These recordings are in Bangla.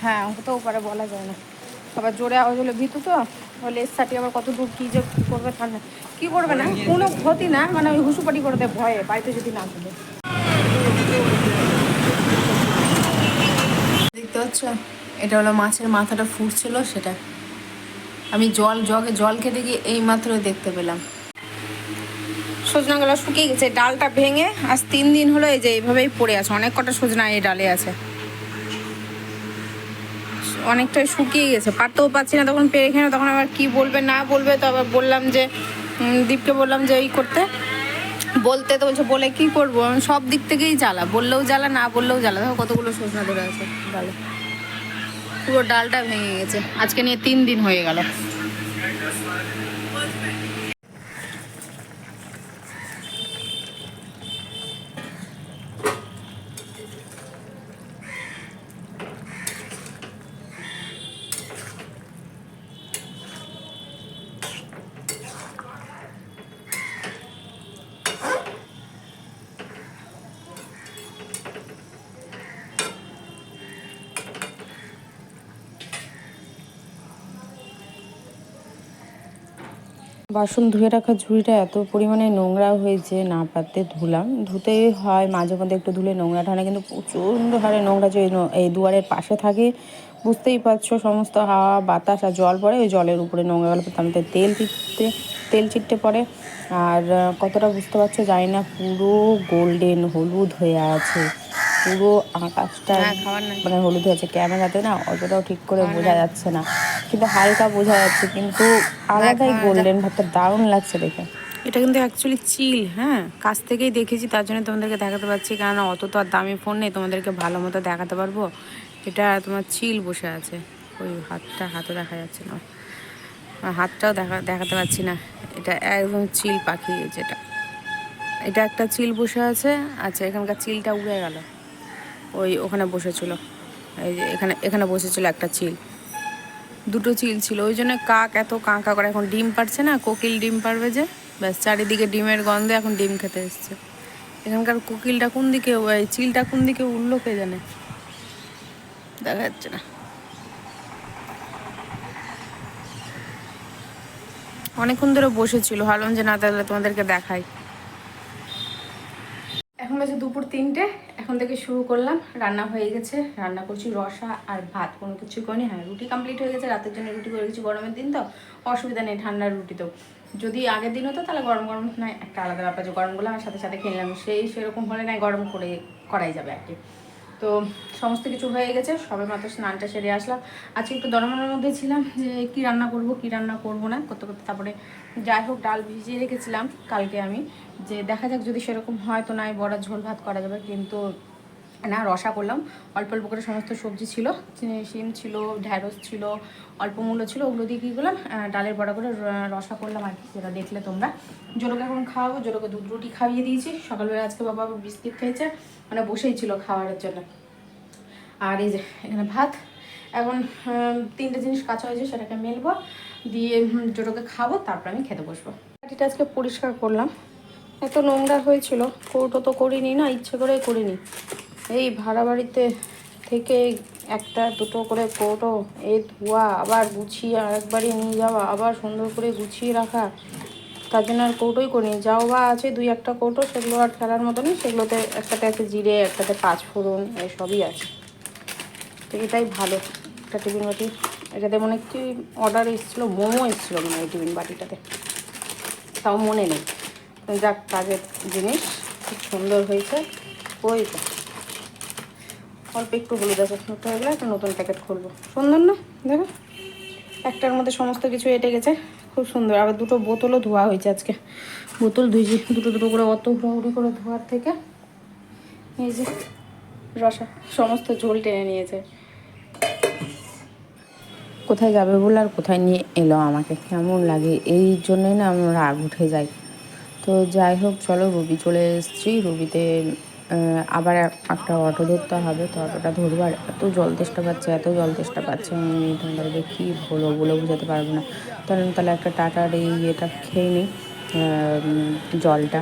হ্যাঁ হতেও পারে, বলা যায় না। আবার জোরে আওয়াজ হলে ভীতু তো, লেজ সাটি আবার কত দূর কী যে করবে ঠান্ডা, কী করবে না, কোনো ক্ষতি না, মানে ওই হুসুপাটি করে দেয় ভয়ে, বাড়িতে যদি না থাকে। দেখতে পাচ্ছ, এটা হলো মাছের মাথাটা ফুটছিল, সেটা আমি জগে জল খেতে গিয়ে এই মাত্র দেখতে পেলাম। সজনা গালা শুকিয়ে গেছে, ডালটা ভেঙে আজ 3 দিন হলো এই যে এইভাবেই পড়ে আছে, অনেক কটা সজনা এই ডালে আছে, অনেকটাই শুকিয়ে গেছে, পারতেও পারছি না তখন পেরে খেয়ে, তখন আবার কি বলবে না বলবে, তো আবার বললাম যে দীপকে বললাম যে এই করতে, বলতে তো বলছে বলে কি করবো, সব দিক থেকেই জ্বালা, বললেও জ্বালা না বললেও জ্বালা। দেখো কতগুলো সজনা ধরে আছে ডালে, পুরো ডালটা ভেঙে গেছে, আজকে নিয়ে 3 দিন হয়ে গেল। বাসন ধুয়ে রাখা ঝুড়িটা এত পরিমাণে নোংরা হয়েছে, না পারতে ধুলাম, ধুতেই হয় মাঝে মধ্যে একটু ধুলে নোংরা ঠান্ডা, কিন্তু প্রচণ্ড হারে নোংরা যে এই দুয়ারের পাশে থাকে, বুঝতেই পারছো, সমস্ত হাওয়া বাতাস আর জল পড়ে, ওই জলের উপরে নোংরা গেলে তাতে তেল চিটতে পড়ে। আর কতটা বুঝতে পারছো জানি না, পুরো গোল্ডেন হলুদ হয়ে আছে, পুরো আকাশটা মানে হলুদ হয়েছে, ক্যামেরাতে না অতটাও ঠিক করে বোঝা যাচ্ছে না, কিন্তু হালকা বোঝা যাচ্ছে, কিন্তু আলাদাই গোল্ডেন ভাবটা দারুণ লাগছে দেখে। এটা কিন্তু অ্যাকচুয়ালি চিল, হ্যাঁ, কাছ থেকেই দেখেছি, তার জন্য তোমাদেরকে দেখাতে পারছি, কেননা অত তো আর দামি ফোন নেই তোমাদেরকে ভালো মতো দেখাতে পারবো। এটা তোমার চিল বসে আছে, ওই হাতও দেখা যাচ্ছে না, হাতটাও দেখাতে পারছি না, এটা একদম চিল পাখি, যেটা এটা একটা চিল বসে আছে। আচ্ছা, এখানকার চিলটা উড়ে গেল, ওখানে বসেছিল, এই যে এখানে বসেছিল একটা চিল, দুটো চিল ছিল, ওই জন্য কাক এত কাঁকা করে, এখন ডিম পারছে না, কোকিল ডিম পারবে যে, ব্যাস চারিদিকে ডিমের গন্ধে এখন ডিম খেতে এসছে। এখানকার কোকিলটা কোন দিকে, ওই চিলটা কোন দিকে উঠলো কে জানে, দেখা যাচ্ছে না। অনেকক্ষণ ধরে বসেছিল, ভাবলাম যে না তাহলে তোমাদেরকে দেখাই। এখন বাজে দুপুর 3টে, এখন থেকে শুরু করলাম, রান্না হয়ে গেছে, রান্না করছি রসা আর ভাত, কোনো কিছু করিনি। হ্যাঁ, রুটি কমপ্লিট হয়ে গেছে, রাতের জন্য রুটি করে গেছি, গরমের দিন তো অসুবিধা নেই, ঠান্ডার রুটি তো, যদি আগের দিন হতো তাহলে গরম গরম নয় একটা আলাদা ব্যাপার, যে গরমগুলো আমার সাথে সাথে খেলাম, সেরকম হলে নয় গরম করাই যাবে আর কি। তো সমস্ত কিছু হয়ে গেছে, সবে মাত্র স্নানটা সেরে আসলাম। আজকে একটু দরমানের মধ্যে ছিলাম যে কী রান্না করবো না করতে করতে, তারপরে যাই হোক ডাল ভিজিয়ে রেখেছিলাম কালকে আমি, যে দেখা যাক যদি সেরকম হয় তো নাই বড়া ঝোল ভাত করা যাবে, কিন্তু না, রসা করলাম, অল্প অল্প করে সমস্ত সবজি ছিল, শিম ছিল, ঢ্যাঁড়স ছিল, অল্প মূল্য ছিল, ওগুলো দিয়ে কী করলাম, ডালের বড়া করে রসা করলাম আর কি, যেটা দেখলে তোমরা। জোরকে এখন খাওয়াবো, জোরকে দুধ রুটি খাইয়ে দিয়েছি, সকালবেলা আজকে বাবা বিস্কিট খেয়েছে, মানে বসেই ছিল খাওয়ার জন্য। আর এই যে এখানে ভাত, এখন 3টে জিনিস কাঁচা হয়েছে, সেটাকে মেলবো, দিয়ে জোরকে খাবো, তারপর আমি খেতে বসবো। বাটিটা আজকে পরিষ্কার করলাম, এত নোংরা হয়েছিল, কৌটো তো করিনি না, ইচ্ছে করেই করিনি, এই ভাড়া বাড়িতে থেকে একটা দুটো করে কৌটো, এই ধোয়া, আবার গুছিয়ে আরেকবারই নিয়ে যাওয়া, আবার সুন্দর করে গুছিয়ে রাখা, তার জন্য আর কৌটোই করিনি। যাও বা আছে 2-1টা কৌটো, সেগুলো আর ফেলার মতনই, সেগুলোতে একটাতে আছে জিরে, একটাতে 5 ফোড়ন, এসবই আছে, তো এটাই ভালো একটা টিফিন বাটি। এটাতে মনে কি অর্ডার এসেছিলো, মোমো এসেছিলো মনে হয় টিফিন বাটিটাতে, তাও মনে নেই, যাক কাজের জিনিস, খুব সুন্দর হয়েছে। ওই তো অল্প একটু হলুদ আছে, নতুন হয়ে গেলে একটা নতুন প্যাকেট খুলবো, সুন্দর না দেখো, একটার মধ্যে সমস্ত কিছু এঁটে গেছে, খুব সুন্দর। আবার দুটো বোতলও ধোয়া হয়েছে আজকে, বোতল ধুয়েছি দুটো দুটো করে, অত হুড়াহুড়ি করে ধোয়ার থেকে এই যে রসা সমস্ত ঝোল টেনে নিয়েছে। কোথায় যাবে বলে আর কোথায় নিয়ে এলো আমাকে, কেমন লাগে, এই জন্যই না আমার রাগ উঠে যায়। তো যাই হোক, চলো, রবি চলে এসেছি, রবিতে আবার একটা অটো ধরতে হবে, তো অটোটা ধরবো, আর এত জল তেষ্টা পাচ্ছে, আমি তোমাদেরকে কী বলে বোঝাতে পারবো না। তাহলে একটা টাটার এই ইয়েটা খেয়ে নিই, জলটা,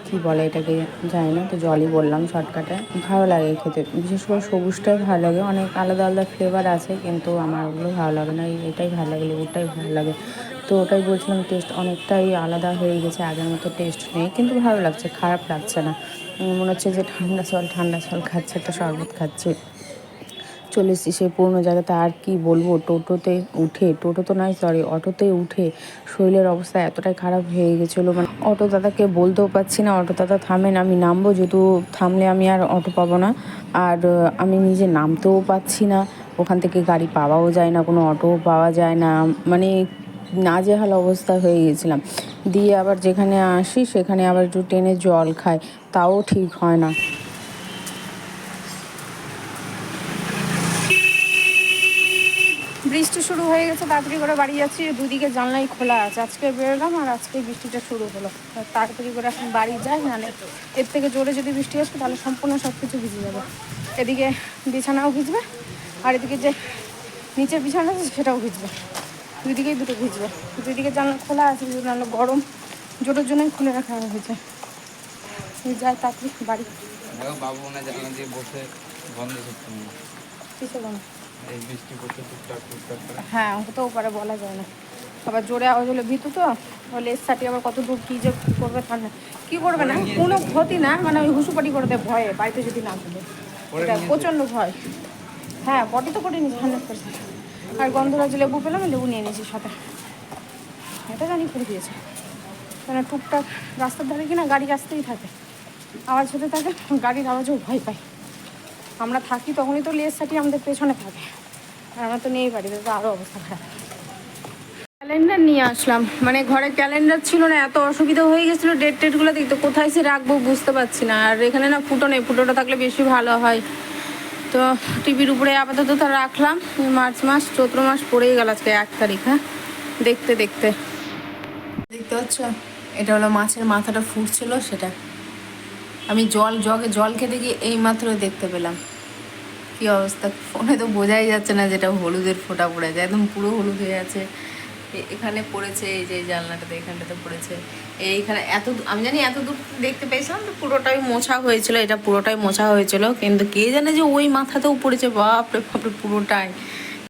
কী বলে এটাকে জানি না, তো জলই বললাম শর্টকাটে। ভালো লাগে খেতে, বিশেষ করে সবুজটাই ভালো লাগে। অনেক আলাদা আলাদা ফ্লেভার আছে কিন্তু আমার ওগুলো ভালো লাগে না, এটাই ভালো লাগে, লেবুটাই ভালো লাগে। তো ওটাই বলছিলাম, টেস্ট অনেকটাই আলাদা হয়ে গেছে, আগের মতো টেস্ট নেই, কিন্তু ভালো লাগছে, খারাপ লাগছে না। মনে হচ্ছে যে ঠান্ডা জল খাচ্ছে, একটা শরবত খাচ্ছে। চলে এসেছি সেই পুরোনো জায়গাতে। আর কি বলবো, টোটো তো নয়, সরি, অটোতে উঠে শরীরের অবস্থা এতটাই খারাপ হয়ে গেছিলো, মানে অটো দাদাকে বলতেও পারছি না অটো দাদা থামেন, আমি নামবো, যেহেতু থামলে আমি আর অটো পাবো না। আর আমি নিজে নামতেও পাচ্ছি না, ওখান থেকে গাড়ি পাওয়াও যায় না, কোনো অটোও পাওয়া যায় না, মানে নাজেহাল অবস্থা হয়ে গেছিলাম। দিয়ে আবার যেখানে আসি সেখানে আবার একটু টেনে জল খাই, তাও ঠিক হয় না। বৃষ্টি শুরু হয়ে গেছে, তাড়াতাড়ি করে বাড়ি যাচ্ছি, দুদিকে জানলাই খোলা আছে। আজকে বেরোলাম আর আজকে বৃষ্টিটা শুরু হলো, তাড়াতাড়ি করে এখন বাড়ি যাই, নাহলে এর থেকে জোরে যদি বৃষ্টি আসবে তাহলে সম্পূর্ণ সব কিছু ভিজে যাবে। এদিকে বিছানাও ভিজবে আর এদিকে যে নিচের বিছানা আছে সেটাও ভিজবে, দুদিকেই দুটো ভিজবে। দুদিকে জানলা খোলা আছে, জানলা গরম, জোরের জন্যই খুলে রাখা হয়েছে। যাই তাড়াতাড়ি বাড়ি। বাবু মনে জানলাম দিয়ে বসে বন্ধ করতে কিসে বন্ধ? এই বৃষ্টি পড়ছে টুকটাক করে। হ্যাঁ, হতেও পারে, বলা যায় না। আবার জোরে আওয়াজ হলে ভীতু তো, লেজ সাটি আবার কত দূর কী যে করবে ঠান্ডা, কী করবে না, কোনো ক্ষতি না, মানে ওই হুসুপাটি করে দেয় ভয়ে, বাড়িতে যদি না থাকে, এটা প্রচণ্ড ভয়। হ্যাঁ, পটি তো করে নিয়েছি 100%। আর গন্ধরাজ লেবু পেলাম, লেবু নিয়ে নিয়েছি সাথে, এটা জানি করে দিয়েছে। মানে টুকটাক রাস্তার ধারে কিনা গাড়ি আসতেই থাকে, আওয়াজ হতে থাকে, গাড়ির আওয়াজও ভয় পাই। আমরা থাকি তখনই তো লেজ সাটি আমাদের পেছনে থাকে, আর আমরা তো নেই বাড়িতে, তো আরও অবস্থা খারাপ। ক্যালেন্ডার নিয়ে আসলাম, মানে ঘরে ক্যালেন্ডার ছিল না, এত অসুবিধা হয়ে গেছিলো ডেট টেটগুলো দেখতে, কোথায় সে রাখবো বুঝতে পারছি না। আর এখানে না ফুটো নেই, ফুটোটা থাকলে বেশি ভালো হয়। তো টিভির উপরে আপাতত তা রাখলাম। মার্চ মাস, চৈত্র মাস পড়েই গেল, আজকে 1 তারিখ। হ্যাঁ, দেখতে দেখতে দেখতে পাচ্ছ, এটা হলো মাছের মাথাটা ফুটছিল, সেটা আমি জগে জল খেতে গিয়ে এইমাত্র দেখতে পেলাম। কি অবস্থা, ফোনে তো বোঝাই যাচ্ছে না, যেটা হলুদের ফোঁটা পড়ে যায়, একদম পুরো হলুদ হয়ে আছে। এখানে পড়েছে, এই যে জানলাটাতে, এখানটাতে পড়েছে, এইখানে এত, আমি জানি এত দূর দেখতে পেয়েছিলাম তো পুরোটাই মোছা হয়েছিল, এটা পুরোটাই মোছা হয়েছিল, কিন্তু কে জানে যে ওই মাথাতেও পড়েছে, বাপরে বাপরে পুরোটাই।